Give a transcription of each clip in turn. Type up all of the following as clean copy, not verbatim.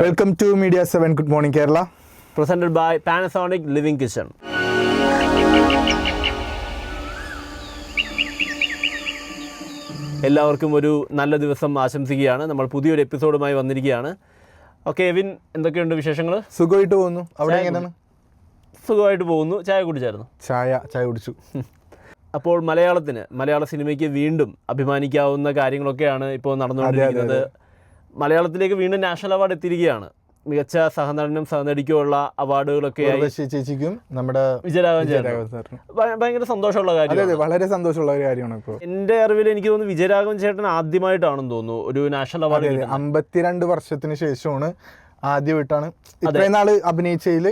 Welcome to Media 7 Good Morning Kerala. Presented by Panasonic Living Kitchen. എല്ലാവർക്കും ഒരു നല്ല ദിവസം ആശംസിക്കുകയാണ്. നമ്മൾ പുതിയൊരു എപ്പിസോഡുമായി വന്നിരിക്കുകയാണ്. ഓക്കെ എവിൻ, എന്തൊക്കെയുണ്ട് വിശേഷങ്ങൾ? സുഖമായിട്ട് പോകുന്നു. അവിടെ എങ്ങനെയാണ്? സുഖമായിട്ട് പോകുന്നു. ചായ കുടിച്ചായിരുന്നു? ചായ കുടിച്ചു. അപ്പോൾ മലയാള സിനിമയ്ക്ക് വീണ്ടും അഭിമാനിക്കാവുന്ന കാര്യങ്ങളൊക്കെയാണ് ഇപ്പോൾ നടന്നുകൊണ്ടിരിക്കുന്നത്. മലയാളത്തിലേക്ക് വീണ്ടും നാഷണൽ അവാർഡ് എത്തിയിരിക്കുകയാണ്. മികച്ച സഹനടനും സഹനടിക്കുമുള്ള അവാർഡുകളൊക്കെയായി ചേച്ചിക്കും നമ്മുടെ വിജയരാഘവൻ ഭയങ്കര സന്തോഷമുള്ള കാര്യം, വളരെ സന്തോഷമുള്ള ഒരു കാര്യമാണ്. ഇപ്പോൾ എൻ്റെ അറിവിൽ എനിക്ക് തോന്നുന്നു വിജയരാഘവൻ ചേട്ടൻ ആദ്യമായിട്ടാണെന്ന് തോന്നുന്നു ഒരു നാഷണൽ അവാർഡ്. 52 വർഷത്തിന് ശേഷമാണ് ആദ്യമായിട്ടാണ് ഇത്രയും നാള് അഭിനയിച്ചതിൽ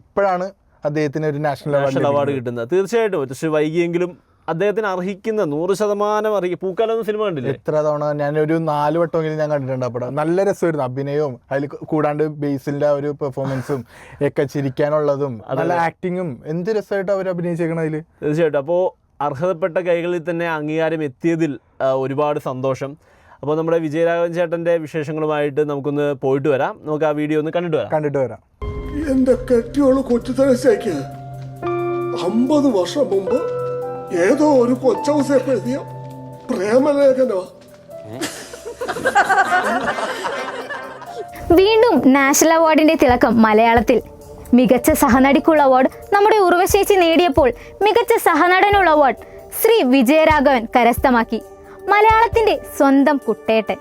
ഇപ്പോഴാണ് അദ്ദേഹത്തിന് ഒരു നാഷണൽ അവാർഡ് കിട്ടുന്നത്. തീർച്ചയായിട്ടും പക്ഷേ വൈകിയെങ്കിലും അദ്ദേഹത്തിന് അർഹിക്കുന്ന 100% പൂക്കാലം എന്ന സിനിമ കണ്ടില്ലേ? എത്ര തവണ ഞാനൊരു 4 വട്ടമെങ്കിലും ഞാൻ കണ്ടിട്ടുണ്ട്. അപ്പോൾ നല്ല രസമായിരുന്നു അഭിനയവും, അതിൽ കൂടാണ്ട് ബേസിലിന്റെ ഒരു പെർഫോമൻസും ഒക്കെ, ചിരിക്കാനുള്ളതും നല്ല ആക്ടിങ്ങും എന്ത് രസമായിട്ട് അവർ അഭിനയിച്ചേക്കണം അതിൽ. തീർച്ചയായിട്ടും. അപ്പോൾ അർഹതപ്പെട്ട കൈകളിൽ തന്നെ അംഗീകാരം എത്തിയതിൽ ഒരുപാട് സന്തോഷം. അപ്പോൾ നമ്മുടെ വിജയരാഘവൻ ചേട്ടൻ്റെ വിശേഷങ്ങളുമായിട്ട് നമുക്കൊന്ന് പോയിട്ട് വരാം. നമുക്ക് ആ വീഡിയോ ഒന്ന് കണ്ടിട്ട് വരാം. എന്റെ കെട്ടിയോള് കൊച്ചു തലശേക്ക് 50 വർഷം മുമ്പ് ഏതോ ഒരു കൊച്ചൗസേപ്പ് എഴുതിയ പ്രേമലേഖനോ. വീണ്ടും നാഷണൽ അവാർഡിന്റെ തിളക്കം മലയാളത്തിൽ. മികച്ച സഹനടിക്കുള്ള അവാർഡ് നമ്മുടെ ഉർവശേച്ചി നേടിയപ്പോൾ മികച്ച സഹനടനുള്ള അവാർഡ് ശ്രീ വിജയരാഘവൻ കരസ്ഥമാക്കി. മലയാളത്തിന്റെ സ്വന്തം കുട്ടേട്ടൻ.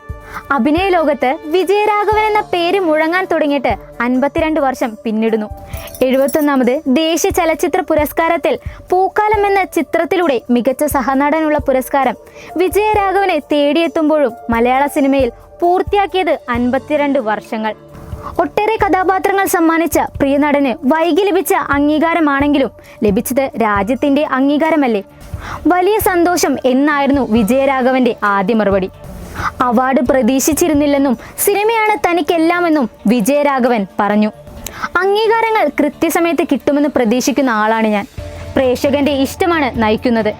അഭിനയ ലോകത്ത് വിജയരാഘവൻ എന്ന പേര് മുഴങ്ങാൻ തുടങ്ങിയിട്ട് 52 വർഷം പിന്നിടുന്നു. 71ാമത് ദേശീയ ചലച്ചിത്ര പുരസ്കാരത്തിൽ പൂക്കാലം എന്ന ചിത്രത്തിലൂടെ മികച്ച സഹനടനുള്ള പുരസ്കാരം വിജയരാഘവനെ തേടിയെത്തുമ്പോഴും മലയാള സിനിമയിൽ പൂർത്തിയാക്കിയത് 52 വർഷങ്ങൾ. ഒട്ടേറെ കഥാപാത്രങ്ങൾ സമ്മാനിച്ച പ്രിയ നടന് വൈകി ലഭിച്ച അംഗീകാരമാണെങ്കിലും ലഭിച്ചത് രാജ്യത്തിന്റെ അംഗീകാരമല്ലേ? വലിയ സന്തോഷം എന്നായിരുന്നു വിജയരാഘവന്റെ ആദ്യ മറുപടി. അവാർഡ് പ്രതീക്ഷിച്ചിരുന്നില്ലെന്നും സിനിമയാണ് തനിക്കെല്ലാമെന്നും വിജയരാഘവൻ പറഞ്ഞു. അംഗീകാരങ്ങൾ കൃത്യസമയത്ത് കിട്ടുമെന്ന് പ്രതീക്ഷിക്കുന്ന ആളാണ് ഞാൻ. പ്രേക്ഷകന്റെ ഇഷ്ടമാണ് നയിക്കുന്നത്.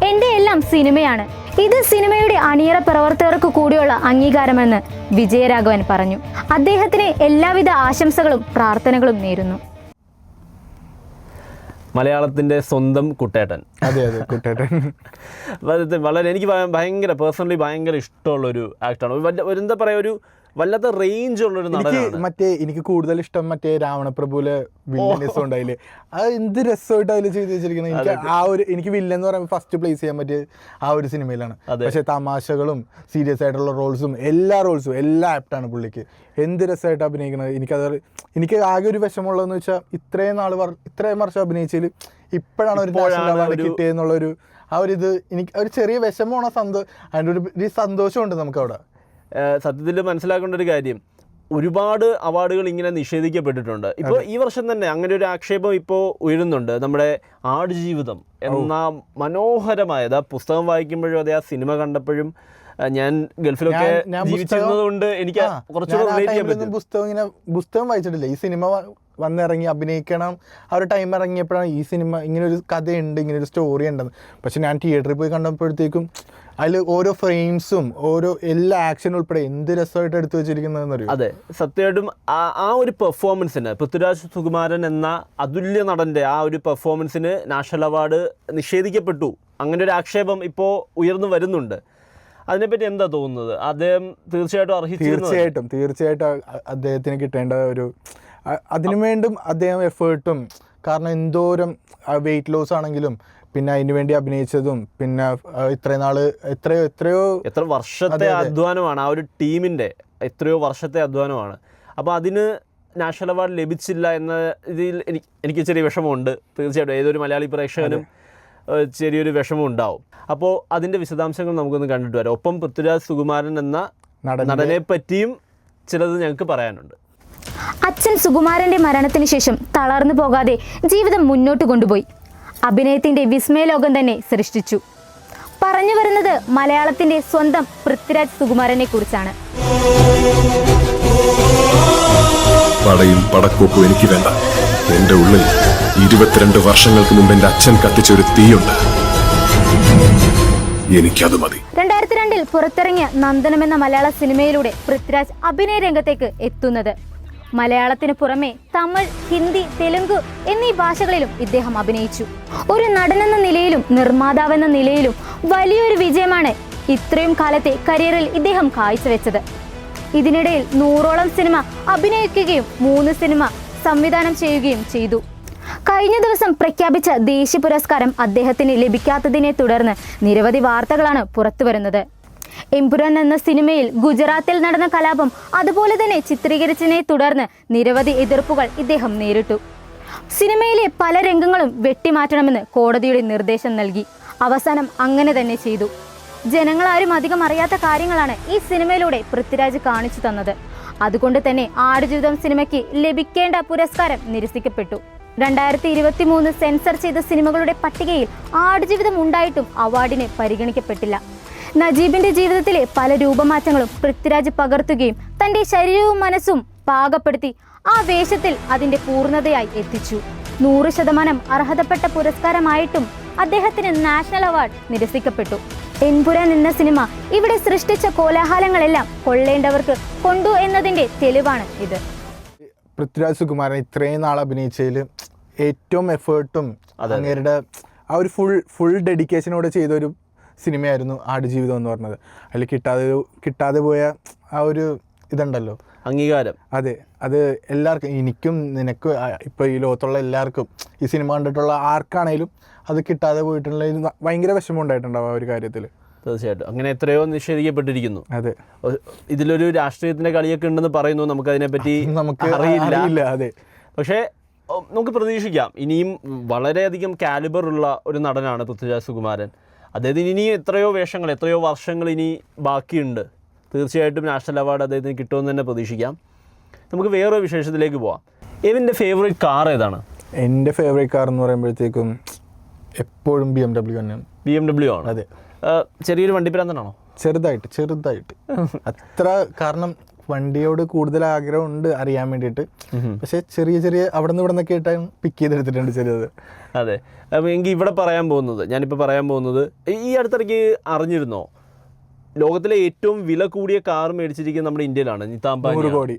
എൻ്റെ എല്ലാം സിനിമയാണ്. ഇത് സിനിമയുടെ അണിയറ പ്രവർത്തകർക്ക് കൂടിയുള്ള അംഗീകാരമെന്ന് വിജയരാഘവൻ പറഞ്ഞു. അദ്ദേഹത്തിന് എല്ലാവിധ ആശംസകളും പ്രാർത്ഥനകളും നേരുന്നു. മലയാളത്തിൻ്റെ സ്വന്തം കുട്ടേട്ടൻ. അതെ കുട്ടേട്ടൻ വളരെ എനിക്ക് പേഴ്സണലി ഭയങ്കര ഇഷ്ടമുള്ളൊരു ആക്ടറാണ്. എന്താ പറയുക, ഒരു വല്ലാത്ത റേഞ്ച് ഉള്ളൊരു നടനാണ്. എനിക്ക് കൂടുതൽ ഇഷ്ടം രാവണപ്രഭുവിലെ വില്ലനസ് ഉണ്ടായില്ലേ, അത് എന്ത് രസമായിട്ട് അതിൽ ചെയ്ത് വെച്ചിരിക്കുന്നത്. എനിക്ക് വില്ലൻ എന്ന് പറയുമ്പോൾ ഫസ്റ്റ് പ്ലേസ് ചെയ്യാൻ പറ്റിയ ആ ഒരു സിനിമയിലാണ്. പക്ഷെ തമാശകളും സീരിയസ് ആയിട്ടുള്ള റോൾസും എല്ലാം ആപ്റ്റാണ് പുള്ളിക്ക്. എന്ത് രസമായിട്ട് അഭിനയിക്കുന്നത്. എനിക്ക് ആകെ ഒരു വിഷമമുള്ളതെന്ന് വെച്ചാൽ ഇത്രയും വർഷം അഭിനയിച്ചതിൽ ഇപ്പോഴാണ് ഒരു നാഷണൽ അവാർഡ് കിട്ടിയെന്നുള്ളൊരു ആ ഒരു ഇത്. എനിക്ക് ഒരു ചെറിയ വിഷമമാണ്, അതിൻ്റെ ഒരു സന്തോഷമുണ്ട് നമുക്കവിടെ. സത്യത്തിൽ മനസ്സിലാക്കേണ്ട ഒരു കാര്യം, ഒരുപാട് അവാർഡുകൾ ഇങ്ങനെ നിഷേധിക്കപ്പെട്ടിട്ടുണ്ട്. ഇപ്പോൾ ഈ വർഷം തന്നെ അങ്ങനെ ഒരു ആക്ഷേപം ഇപ്പോൾ ഉയരുന്നുണ്ട്. നമ്മുടെ ആടുജീവിതം എന്ന മനോഹരമായത്, ആ പുസ്തകം വായിക്കുമ്പോഴും അതെ, ആ സിനിമ കണ്ടപ്പോഴും ഞാൻ ഗൾഫിലൊക്കെ ജീവിച്ചിരുന്നത് കൊണ്ട് എനിക്ക് കുറച്ചുകൂടെ പുസ്തകം വായിച്ചിട്ടില്ല. ഈ സിനിമ വന്നിറങ്ങി അഭിനയിക്കണം ആ ഒരു ടൈം ഇറങ്ങിയപ്പോഴാണ് ഈ സിനിമ ഇങ്ങനെ ഒരു കഥയുണ്ട്, ഇങ്ങനെ ഒരു സ്റ്റോറി ഉണ്ടെന്ന്. പക്ഷെ ഞാൻ തിയേറ്ററിൽ പോയി കണ്ടപ്പോഴത്തേക്കും അതിൽ ഓരോ ഫ്രെയിംസും ഓരോ എല്ലാ ആക്ഷനും ഉൾപ്പെടെ എന്ത് രസമായിട്ട് എടുത്തു വെച്ചിരിക്കുന്നതെന്ന് അറിയാം. അതെ, സത്യമായിട്ടും ആ ഒരു പെർഫോമൻസിന്, പൃഥ്വിരാജ് സുകുമാരൻ എന്ന അതുല്യ നടൻ്റെ ആ ഒരു പെർഫോമൻസിന് നാഷണൽ അവാർഡ് നിഷേധിക്കപ്പെട്ടു. അങ്ങനെ ഒരു ആക്ഷേപം ഇപ്പോൾ ഉയർന്നു വരുന്നുണ്ട്. അതിനെപ്പറ്റി എന്താ തോന്നുന്നത്? അദ്ദേഹം തീർച്ചയായിട്ടും തീർച്ചയായിട്ടും അദ്ദേഹത്തിന് കിട്ടേണ്ട ഒരു അതിനു വേണ്ടും അദ്ദേഹം എഫേർട്ടും, കാരണം എന്തോരം വെയിറ്റ് ലോസ് ആണെങ്കിലും പിന്നെ അതിനു വേണ്ടി അഭിനയിച്ചതും പിന്നെ ഇത്രയും നാള് എത്ര വർഷത്തെ അധ്വാനമാണ് ആ ഒരു ടീമിൻ്റെ, എത്രയോ വർഷത്തെ അധ്വാനമാണ്. അപ്പോൾ അതിന് നാഷണൽ അവാർഡ് ലഭിച്ചില്ല എന്ന ഇതിൽ എനിക്ക് ചെറിയ വിഷമമുണ്ട്. തീർച്ചയായിട്ടും ഏതൊരു മലയാളി പ്രേക്ഷകനും ചെറിയൊരു വിഷമം ഉണ്ടാവും. അപ്പോൾ അതിൻ്റെ വിശദാംശങ്ങൾ നമുക്കൊന്ന് കണ്ടിട്ട് വരാം. ഒപ്പം പൃഥ്വിരാജ് സുകുമാരൻ എന്ന നടനെ പറ്റിയും ചിലത് ഞങ്ങൾക്ക് പറയാനുണ്ട്. അച്ഛൻ സുകുമാരന്റെ മരണത്തിന് ശേഷം തളർന്നു പോകാതെ ജീവിതം മുന്നോട്ട് കൊണ്ടുപോയി. അഭിനയത്തിന്റെ വിസ്മയലോകം തന്നെ സൃഷ്ടിച്ചു. പറഞ്ഞു വരുന്നത് മലയാളത്തിന്റെ സ്വന്തം പൃഥ്വിരാജ് സുകുമാരനെ കുറിച്ചാണ്. പടയും പടക്കോപ്പും എനിക്ക് വേണ്ട. എന്റെ ഉള്ളിൽ 22 വർഷങ്ങൾക്ക് മുമ്പ് എന്റെ അച്ഛൻ കത്തിച്ചൊരു തീയുണ്ട്. എനിക്കത് മതി. 2002 2000 പുറത്തിറങ്ങിയ നന്ദനം എന്ന മലയാള സിനിമയിലൂടെ പൃഥ്വിരാജ് അഭിനയ രംഗത്തേക്ക് എത്തുന്നത്. മലയാളത്തിന് പുറമെ തമിഴ്, ഹിന്ദി, തെലുങ്ക് എന്നീ ഭാഷകളിലും ഇദ്ദേഹം അഭിനയിച്ചു. ഒരു നടനെന്ന നിലയിലും നിർമ്മാതാവെന്ന നിലയിലും വലിയൊരു വിജയമാണ് ഇത്രയും കാലത്തെ കരിയറിൽ ഇദ്ദേഹം കാഴ്ചവെച്ചത്. ഇതിനിടയിൽ 100ഓളം സിനിമ അഭിനയിക്കുകയും 3 സിനിമ സംവിധാനം ചെയ്യുകയും ചെയ്തു. കഴിഞ്ഞ ദിവസം പ്രഖ്യാപിച്ച ദേശീയ പുരസ്കാരം അദ്ദേഹത്തിന് ലഭിക്കാത്തതിനെ തുടർന്ന് നിരവധി വാർത്തകളാണ് പുറത്തുവരുന്നത്. എമ്പുരാൻ എന്ന സിനിമയിൽ ഗുജറാത്തിൽ നടന്ന കലാപം അതുപോലെ തന്നെ ചിത്രീകരിച്ചതിനെ തുടർന്ന് നിരവധി എതിർപ്പുകൾ ഇദ്ദേഹം നേരിട്ടു. സിനിമയിലെ പല രംഗങ്ങളും വെട്ടിമാറ്റണമെന്ന് കോടതിയുടെ നിർദ്ദേശം നൽകി. അവസാനം അങ്ങനെ തന്നെ ചെയ്തു. ജനങ്ങളാരും അധികം അറിയാത്ത കാര്യങ്ങളാണ് ഈ സിനിമയിലൂടെ പൃഥ്വിരാജ് കാണിച്ചു തന്നത്. അതുകൊണ്ട് തന്നെ ആടുജീവിതം സിനിമയ്ക്ക് ലഭിക്കേണ്ട പുരസ്കാരം നിരസിക്കപ്പെട്ടു. 2023 സെൻസർ ചെയ്ത സിനിമകളുടെ പട്ടികയിൽ ആടുജീവിതം ഉണ്ടായിട്ടും അവാർഡിന് പരിഗണിക്കപ്പെട്ടില്ല. നജീബിന്റെ ജീവിതത്തിലെ പല രൂപമാറ്റങ്ങളും പൃഥ്വിരാജ് പകർത്തുകയും തന്റെ ശരീരവും മനസ്സും പാകപ്പെടുത്തി ആ വേഷത്തിൽ അതിന്റെ പൂർണ്ണതയായി എത്തിച്ചു. 100% അർഹതപ്പെട്ട പുരസ്കാരമായിട്ടും അദ്ദേഹത്തിന് നാഷണൽ അവാർഡ് നിരസിക്കപ്പെട്ടു. എമ്പുരാൻ എന്ന സിനിമ ഇവിടെ സൃഷ്ടിച്ച കോലാഹലങ്ങളെല്ലാം കൊള്ളേണ്ടവർക്ക് കൊണ്ടു എന്നതിന്റെ തെളിവാണ് ഇത്. പൃഥ്വിരാജ് സുകുമാരൻ ഇത്രയും നാൾ അഭിനയിച്ചതിൽ ഏറ്റവും എഫേർട്ടും അങ്ങേരുടെ ആ ഒരു ഫുൾ ഡെഡിക്കേഷനോടെ ചെയ്തൊരു സിനിമയായിരുന്നു ആടുജീവിതം എന്ന് പറഞ്ഞത്. അതിൽ കിട്ടാതെ പോയ ആ ഒരു ഇതുണ്ടല്ലോ, അംഗീകാരം. അതെ, അത് എല്ലാവർക്കും, എനിക്കും നിനക്കും ഇപ്പോൾ ഈ ലോകത്തുള്ള എല്ലാവർക്കും ഈ സിനിമ കണ്ടിട്ടുള്ള ആർക്കാണേലും അത് കിട്ടാതെ പോയിട്ടുള്ള ഭയങ്കര വിഷമം ഉണ്ടായിട്ടുണ്ടാവും ആ ഒരു കാര്യത്തിൽ. തീർച്ചയായിട്ടും അങ്ങനെ എത്രയോ നിഷേധിക്കപ്പെട്ടിരിക്കുന്നു. അതെ, ഇതിലൊരു രാഷ്ട്രീയത്തിന്റെ കളിയൊക്കെ ഉണ്ടെന്ന് പറയുന്നു. നമുക്കതിനെപ്പറ്റി അറിയില്ല. അതെ, പക്ഷേ നമുക്ക് പ്രതീക്ഷിക്കാം. ഇനിയും വളരെയധികം കാലിബർ ഉള്ള ഒരു നടനാണ് പൃഥ്വിരാജ് സുകുമാരൻ. അദ്ദേഹത്തിന് ഇനിയും എത്രയോ വേഷങ്ങൾ, എത്രയോ വർഷങ്ങൾ ഇനി ബാക്കിയുണ്ട്. തീർച്ചയായിട്ടും നാഷണൽ അവാർഡ് അദ്ദേഹത്തിന് കിട്ടുമെന്ന് തന്നെ പ്രതീക്ഷിക്കാം. നമുക്ക് വേറൊരു വിശേഷത്തിലേക്ക് പോവാം. എവിൻ്റെ ഫേവറേറ്റ് കാർ ഏതാണ്? എൻ്റെ ഫേവറേറ്റ് കാർ എന്ന് പറയുമ്പോഴത്തേക്കും എപ്പോഴും BMW തന്നെയാണ്. BMW ആണ്. അതെ. ചെറിയൊരു വണ്ടിപ്രാന്തനാണോ? ചെറുതായിട്ട് അത്ര, കാരണം വണ്ടിയോട് കൂടുതൽ ആഗ്രഹമുണ്ട് അറിയാൻ വേണ്ടിയിട്ട്. പക്ഷെ ചെറിയ അവിടെ നിന്ന് ഇവിടെ നിന്നൊക്കെ ആയിട്ടാണ് പിക്ക് ചെയ്തെടുത്തിട്ടുണ്ട് ചെറിയത്. അതെ. അപ്പോൾ എങ്കിൽ ഞാനിപ്പോൾ പറയാൻ പോകുന്നത് ഈ അടുത്തിടയ്ക്ക് അറിഞ്ഞിരുന്നോ, ലോകത്തിലെ ഏറ്റവും വില കൂടിയ കാർ മേടിച്ചിരിക്കുന്നത് നമ്മുടെ ഇന്ത്യയിലാണ്. നിതാംബാനി. 100 കോടി.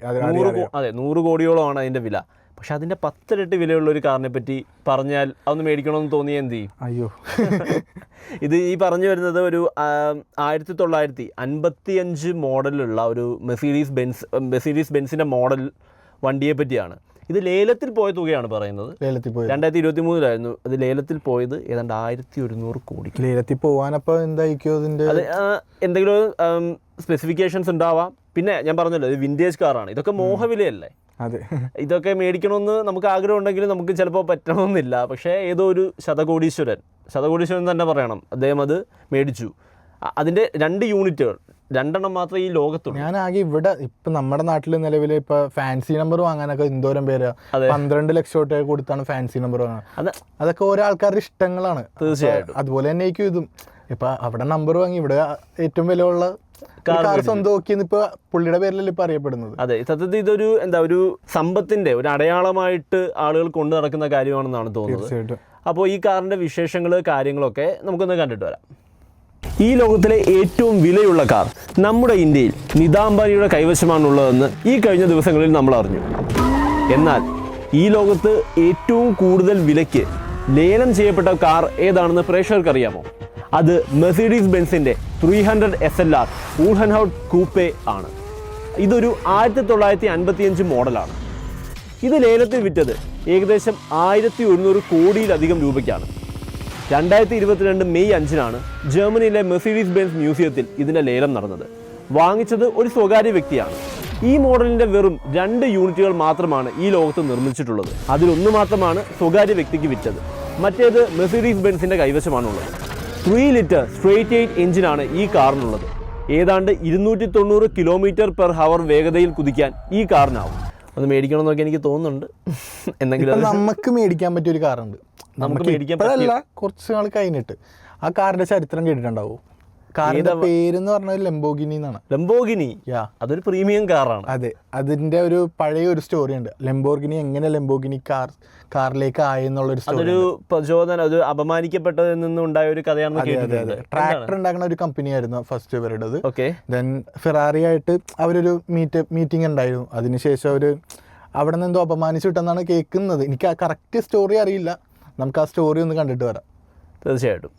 അതെ, 100 കോടിയോളമാണ് അതിൻ്റെ വില. പക്ഷെ അതിൻ്റെ 10 ഇരട്ടി വിലയുള്ള ഒരു കാറിനെ പറ്റി പറഞ്ഞാൽ അതൊന്ന് മേടിക്കണമെന്ന് തോന്നിയാൽ എന്ത് ചെയ്യും? അയ്യോ. ഇത് ഈ പറഞ്ഞു വരുന്നത് ഒരു 1955 മോഡലുള്ള ഒരു മെർസിഡീസ് ബെൻസിൻ്റെ മോഡൽ വണ്ടിയെ പറ്റിയാണ്. ഇത് ലേലത്തിൽ പോയ തുകയാണ് പറയുന്നത്. 2023 അത് ലേലത്തിൽ പോയത് ഏതാണ്ട് 1100 കോടി. ലേലത്തിൽ പോവാനപ്പോൾ എന്തായിരിക്കും അതിൻ്റെ? അത് എന്തെങ്കിലും സ്പെസിഫിക്കേഷൻസ് ഉണ്ടാവാം. പിന്നെ ഞാൻ പറഞ്ഞല്ലോ, ഇത് വിൻറ്റേജ് കാറാണ്. ഇതൊക്കെ മോഹവിലയല്ലേ. അതെ, ഇതൊക്കെ മേടിക്കണമെന്ന് നമുക്ക് ആഗ്രഹം ഉണ്ടെങ്കിലും നമുക്ക് ചിലപ്പോൾ പറ്റണമെന്നില്ല. പക്ഷേ ഏതോ ഒരു ശതകോടീശ്വരൻ തന്നെ പറയണം, അദ്ദേഹം അത് മേടിച്ചു. അതിൻ്റെ 2 യൂണിറ്റുകൾ, 2 മാത്രമേ ഈ ലോകത്തുള്ളൂ. ഞാൻ ആകെ ഇവിടെ ഇപ്പം നമ്മുടെ നാട്ടിൽ നിലവിൽ ഇപ്പോൾ ഫാൻസി നമ്പർ വാങ്ങാനൊക്കെ എന്തോരം പേരാ, 12 ലക്ഷം രൂപ കൊടുത്താണ് ഫാൻസി നമ്പർ വാങ്ങുന്നത്. അതൊക്കെ ഓരോ ആൾക്കാരുടെ ഇഷ്ടങ്ങളാണ്. തീർച്ചയായിട്ടും. അതുപോലെ തന്നെ ആയിരിക്കും ഇതും. ഇപ്പം അവിടെ നമ്പർ വാങ്ങി ഇവിടെ ഏറ്റവും വിലയുള്ള കാർ സ്വന്തമാക്കിയെന്ന് ഇപ്പോൾ പുള്ളിയുടെ പേരിലല്ലേ ഇപ്പം അറിയപ്പെടുന്നത്. അതെ, സത്യത്തിൽ ഇതൊരു ഒരു സമ്പത്തിൻ്റെ ഒരു അടയാളമായിട്ട് ആളുകൾ കൊണ്ടു നടക്കുന്ന കാര്യമാണെന്നാണ് തോന്നുന്നത്. തീർച്ചയായിട്ടും. അപ്പോൾ ഈ കാറിൻ്റെ വിശേഷങ്ങൾ, കാര്യങ്ങളൊക്കെ നമുക്കൊന്ന് കണ്ടിട്ട് വരാം. ഈ ലോകത്തിലെ ഏറ്റവും വിലയുള്ള കാർ നമ്മുടെ ഇന്ത്യയിൽ നിതാംബാനിയുടെ കൈവശമാണുള്ളതെന്ന് ഈ കഴിഞ്ഞ ദിവസങ്ങളിൽ നമ്മൾ അറിഞ്ഞു. എന്നാൽ ഈ ലോകത്ത് ഏറ്റവും കൂടുതൽ വിലയ്ക്ക് ലേലം ചെയ്യപ്പെട്ട കാർ ഏതാണെന്ന് പ്രേക്ഷകർക്ക് അറിയാമോ? അത് മെർസിഡീസ് ബെൻസിൻ്റെ 300 SLR ഊൾഹൻഹൗട്ട് കൂപ്പേ ആണ്. ഇതൊരു 1955 മോഡലാണ്. ഇത് ലേലത്തിൽ വിറ്റത് ഏകദേശം 1100 കോടിയിലധികം രൂപയ്ക്കാണ്. 2022 മെയ് 5 ജർമ്മനിയിലെ മെർസിഡീസ് ബെൻസ് മ്യൂസിയത്തിൽ ഇതിൻ്റെ ലേലം നടന്നത്. വാങ്ങിച്ചത് ഒരു സ്വകാര്യ വ്യക്തിയാണ്. ഈ മോഡലിൻ്റെ വെറും 2 യൂണിറ്റുകൾ മാത്രമാണ് ഈ ലോകത്ത് നിർമ്മിച്ചിട്ടുള്ളത്. അതിലൊന്ന് മാത്രമാണ് സ്വകാര്യ വ്യക്തിക്ക് വിറ്റത്. മറ്റേത് മെർസിഡീസ് ബെൻസിൻ്റെ കൈവശമാണുള്ളത്. 3 ലിറ്റർ സ്ട്രെയിറ്റ് 8 എഞ്ചിനാണ് ഈ കാറിനുള്ളത്. ഏതാണ്ട് 290 km/h വേഗതയിൽ കുതിക്കാൻ ഈ കാറിനാവും. അത് മേടിക്കണമെന്നൊക്കെ എനിക്ക് തോന്നുന്നുണ്ട്. എന്തെങ്കിലും നമുക്ക് മേടിക്കാൻ പറ്റിയ ഒരു കാറുണ്ട്. നമുക്ക് മേടിക്കാൻ പറ്റില്ല, കുറച്ച് നാൾ കഴിഞ്ഞിട്ട്. ആ കാറിൻ്റെ ചരിത്രം കേട്ടിട്ടുണ്ടാവും. കാറിന്റെ പേരെന്ന് പറഞ്ഞത് ലംബോഗിനി എന്നാണ്. ലംബോഗിനി, അതൊരു പ്രീമിയം കാറാണ്. അതെ, അതിന്റെ ഒരു പഴയ ഒരു സ്റ്റോറി ഉണ്ട്. ലംബോർഗിനി എങ്ങനെ ലംബോഗിനി കാറിലേക്ക് ആയെന്നുള്ളൊരു സ്റ്റോറി. അതൊരു പ്രചോദനം, അത് അപമാനിക്കപ്പെട്ടതിൽ നിന്നുണ്ടായ ഒരു കഥയാണെന്ന് കേട്ടിട്ടുണ്ട്. ട്രാക്ടർ ഉണ്ടാക്കുന്ന ഒരു കമ്പനിയായിരുന്നു ഫസ്റ്റ് ഇവരുടേത്. ഓക്കെ. ദെൻ ഫെറാറി ആയിട്ട് അവരൊരു മീറ്റിംഗ് ഉണ്ടായിരുന്നു. അതിനുശേഷം അവര് അവിടെ നിന്ന് എന്തോ അപമാനിച്ചിട്ടെന്നാണ് കേൾക്കുന്നത്. എനിക്ക് ആ കറക്റ്റ് സ്റ്റോറി അറിയില്ല. നമുക്ക് ആ സ്റ്റോറി ഒന്ന് കണ്ടിട്ട് വരാം. തീർച്ചയായിട്ടും.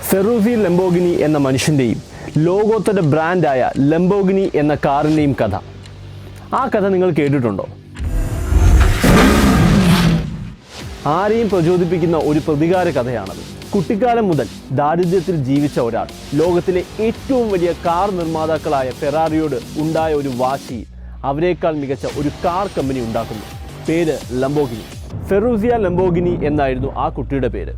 ഫെറൂസി ലംബോഗിനി എന്ന മനുഷ്യൻ്റെയും ലോകോത്തര ബ്രാൻഡായ ലംബോഗിനി എന്ന കാറിൻ്റെയും കഥ. ആ കഥ നിങ്ങൾ കേട്ടിട്ടുണ്ടോ? ആരെയും പ്രചോദിപ്പിക്കുന്ന ഒരു പ്രതികാര കഥയാണത്. കുട്ടിക്കാലം മുതൽ ദാരിദ്ര്യത്തിൽ ജീവിച്ച ഒരാൾ ലോകത്തിലെ ഏറ്റവും വലിയ കാർ നിർമ്മാതാക്കളായ ഫെറാറിയോട് ഉണ്ടായ ഒരു വാശിയിൽ അവരെക്കാൾ മികച്ച ഒരു കാർ കമ്പനി ഉണ്ടാക്കുന്നു. പേര് ലംബോഗിനി. ഫെറൂസിയ ലംബോഗിനി എന്നായിരുന്നു ആ കുട്ടിയുടെ പേര്.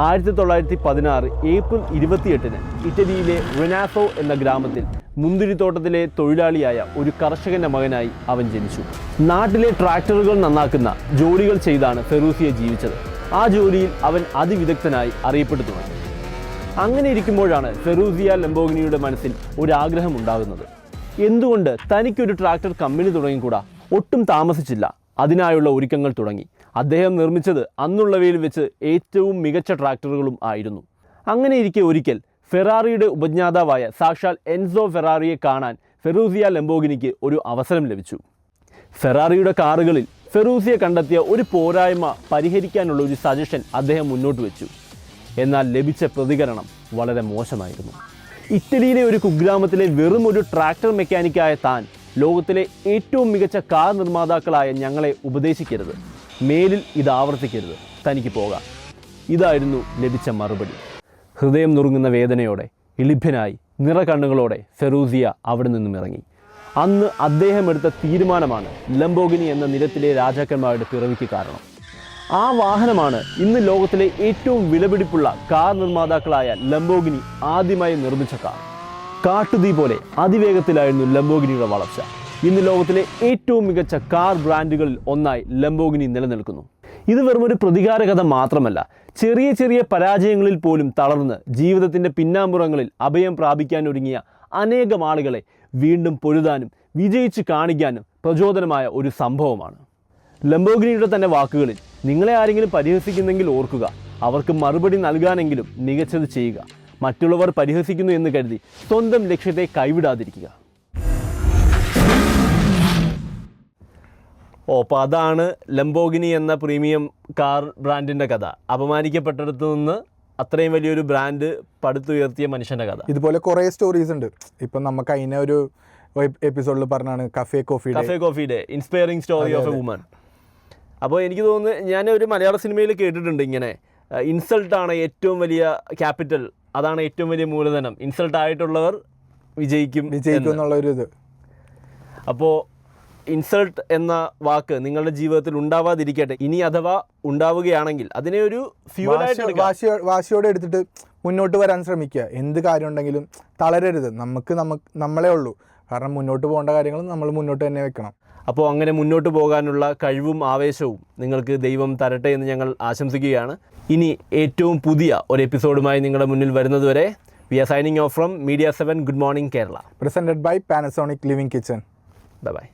1916 ഏപ്രിൽ 28 ഇറ്റലിയിലെ റിനാസോ എന്ന ഗ്രാമത്തിൽ മുന്തിരിത്തോട്ടത്തിലെ തൊഴിലാളിയായ ഒരു കർഷകന്റെ മകനായി അവൻ ജനിച്ചു. നാട്ടിലെ ട്രാക്ടറുകൾ നന്നാക്കുന്ന ജോലികൾ ചെയ്താണ് ഫെറൂസിയ ജീവിച്ചത്. ആ ജോലിയിൽ അവൻ അതിവിദഗ്ധനായി അറിയപ്പെട്ടു തുടങ്ങി. അങ്ങനെ ഇരിക്കുമ്പോഴാണ് ഫെറൂസിയ ലംബോഗിനിയുടെ മനസ്സിൽ ഒരാഗ്രഹം ഉണ്ടാകുന്നത്. എന്തുകൊണ്ട് തനിക്കൊരു ട്രാക്ടർ കമ്പനി തുടങ്ങിക്കൂടാ? ഒട്ടും താമസിച്ചില്ല, അതിനായുള്ള ഒരുക്കങ്ങൾ തുടങ്ങി. അദ്ദേഹം നിർമ്മിച്ചത് അന്നുള്ളവയിൽ വെച്ച് ഏറ്റവും മികച്ച ട്രാക്ടറുകളും ആയിരുന്നു. അങ്ങനെ ഇരിക്കെ ഒരിക്കൽ ഫെറാറിയുടെ ഉപജ്ഞാതാവായ സാക്ഷാൽ എൻസോ ഫെറാറിയെ കാണാൻ ഫെറൂസിയ ലംബോഗിനിക്ക് ഒരു അവസരം ലഭിച്ചു. ഫെറാറിയുടെ കാറുകളിൽ ഫെറൂസിയ കണ്ടെത്തിയ ഒരു പോരായ്മ പരിഹരിക്കാനുള്ള ഒരു സജഷൻ അദ്ദേഹം മുന്നോട്ട് വെച്ചു. എന്നാൽ ലഭിച്ച പ്രതികരണം വളരെ മോശമായിരുന്നു. ഇറ്റലിയിലെ ഒരു കുഗ്രാമത്തിലെ വെറും ഒരു ട്രാക്ടർ മെക്കാനിക്കായ താൻ ലോകത്തിലെ ഏറ്റവും മികച്ച കാർ നിർമ്മാതാക്കളായ ഞങ്ങളെ ഉപദേശിക്കരുത്, മേലിൽ ഇത് ആവർത്തിക്കരുത്, തനിക്ക് പോകാം. ഇതായിരുന്നു ലഭിച്ച മറുപടി. ഹൃദയം നുറുങ്ങുന്ന വേദനയോടെ, എളിഭ്യനായി, നിറകണ്ണുകളോടെ ഫെറൂസിയ അവിടെ നിന്നും ഇറങ്ങി. അന്ന് അദ്ദേഹം എടുത്ത തീരുമാനമാണ് ലംബോഗിനി എന്ന നിരത്തിലെ രാജാക്കന്മാരുടെ പിറവിക്ക് കാരണം. ആ വാഹനമാണ് ഇന്ന് ലോകത്തിലെ ഏറ്റവും വിലപിടിപ്പുള്ള കാർ നിർമ്മാതാക്കളായ ലംബോഗിനി ആദ്യമായി നിർമ്മിച്ച കാർ. കാട്ടുതീ പോലെ അതിവേഗത്തിലായിരുന്നു ലംബോഗിനിയുടെ വളർച്ച. ഇന്ന് ലോകത്തിലെ ഏറ്റവും മികച്ച കാർ ബ്രാൻഡുകളിൽ ഒന്നായി ലംബോഗിനി നിലനിൽക്കുന്നു. ഇത് വെറുമൊരു പ്രതികാര കഥ മാത്രമല്ല, ചെറിയ ചെറിയ പരാജയങ്ങളിൽ പോലും തളർന്ന് ജീവിതത്തിൻ്റെ പിന്നാമ്പുറങ്ങളിൽ അഭയം പ്രാപിക്കാൻ ഒരുങ്ങിയ അനേകം ആളുകളെ വീണ്ടും പൊരുതാനും വിജയിച്ച് കാണിക്കാനും പ്രചോദനമായ ഒരു സംഭവമാണ്. ലംബോഗിനിയുടെ തന്നെ വാക്കുകളിൽ, നിങ്ങളെ ആരെങ്കിലും പരിഹസിക്കുന്നെങ്കിൽ ഓർക്കുക, അവർക്ക് മറുപടി നൽകാനെങ്കിലും മികച്ചത് ചെയ്യുക. മറ്റുള്ളവർ പരിഹസിക്കുന്നു എന്ന് കരുതി സ്വന്തം ലക്ഷ്യത്തെ കൈവിടാതിരിക്കുക. അപ്പോൾ അതാണ് ലംബോഗിനി എന്ന പ്രീമിയം കാർ ബ്രാൻഡിൻ്റെ കഥ. അപമാനിക്കപ്പെട്ടിടത്തു നിന്ന് അത്രയും വലിയൊരു ബ്രാൻഡ് പടുത്തുയർത്തിയ മനുഷ്യൻ്റെ കഥ. ഇതുപോലെ കുറേ സ്റ്റോറീസ് ഉണ്ട്. ഇപ്പം നമുക്ക് അതിനെ ഒരു എപ്പിസോഡിൽ പറഞ്ഞാണ് കഫേ കോഫിയുടെ inspiring story of a woman. അപ്പോൾ എനിക്ക് തോന്നുന്നു, ഞാൻ ഒരു മലയാള സിനിമയിൽ കേട്ടിട്ടുണ്ട് ഇങ്ങനെ, ഇൻസൾട്ടാണ് ഏറ്റവും വലിയ ക്യാപിറ്റൽ, അതാണ് ഏറ്റവും വലിയ മൂലധനം, ഇൻസൾട്ട് ആയിട്ടുള്ളവർ വിജയിക്കും എന്നുള്ളൊരു ഇത്. അപ്പോൾ ഇൻസൾട്ട് എന്ന വാക്ക് നിങ്ങളുടെ ജീവിതത്തിൽ ഉണ്ടാവാതിരിക്കട്ടെ. ഇനി അഥവാ ഉണ്ടാവുകയാണെങ്കിൽ അതിനെ ഒരു ഫ്യൂവലായിട്ട് വാശിയോടെ എടുത്തിട്ട് മുന്നോട്ട് വരാൻ ശ്രമിക്കുക. എന്ത് കാര്യം ഉണ്ടെങ്കിലും തളരരുത്. നമ്മളെ ഉള്ളൂ. കാരണം മുന്നോട്ട് പോകേണ്ട കാര്യങ്ങൾ നമ്മൾ മുന്നോട്ട് തന്നെ വെക്കണം. അപ്പോൾ അങ്ങനെ മുന്നോട്ട് പോകാനുള്ള കഴിവും ആവേശവും നിങ്ങൾക്ക് ദൈവം തരട്ടെ എന്ന് ഞങ്ങൾ ആശംസിക്കുകയാണ്. ഇനി ഏറ്റവും പുതിയ ഒരു എപ്പിസോഡുമായി നിങ്ങളുടെ മുന്നിൽ വരുന്നതുവരെ we are signing off from Media 7 Good Morning Kerala. Presented by Panasonic Living Kitchen. Bye bye.